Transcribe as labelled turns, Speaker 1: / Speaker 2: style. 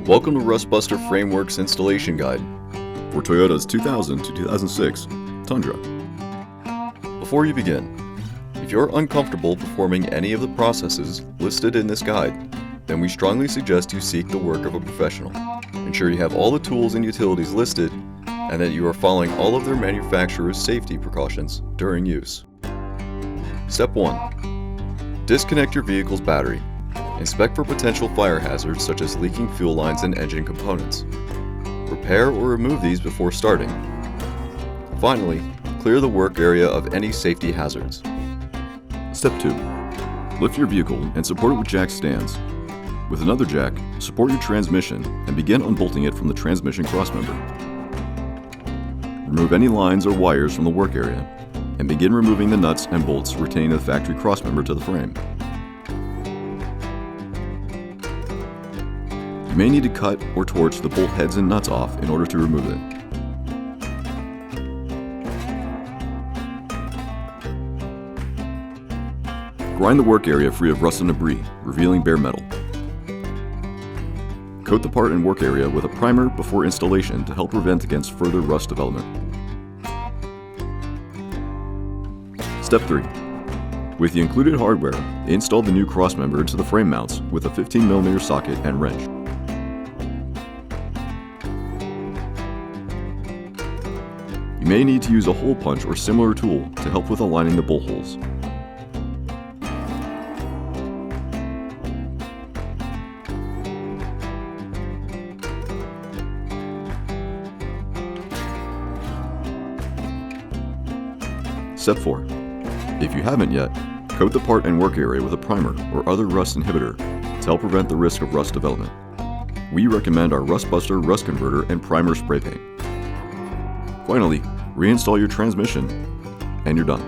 Speaker 1: Welcome to Rustbuster Framework's installation guide for Toyota's 2000 to 2006 Tundra. Before you begin, if you're uncomfortable performing any of the processes listed in this guide, then we strongly suggest you seek the work of a professional. Ensure you have all the tools and utilities listed and that you are following all of their manufacturer's safety precautions during use. Step 1. Disconnect your vehicle's battery. Inspect for potential fire hazards such as leaking fuel lines and engine components. Repair or remove these before starting. Finally, clear the work area of any safety hazards. Step 2. Lift your vehicle and support it with jack stands. With another jack, support your transmission and begin unbolting it from the transmission crossmember. Remove any lines or wires from the work area and begin removing the nuts and bolts retaining the factory crossmember to the frame. You may need to cut or torch the bolt heads and nuts off in order to remove it. Grind the work area free of rust and debris, revealing bare metal. Coat the part and work area with a primer before installation to help prevent against further rust development. Step 3. With the included hardware, install the new crossmember into the frame mounts with a 15mm socket and wrench. You may need to use a hole punch or similar tool to help with aligning the bolt holes. Step 4. If you haven't yet, coat the part and work area with a primer or other rust inhibitor to help prevent the risk of rust development. We recommend our Rustbuster Rust Converter and Primer Spray Paint. Finally, reinstall your transmission, and you're done.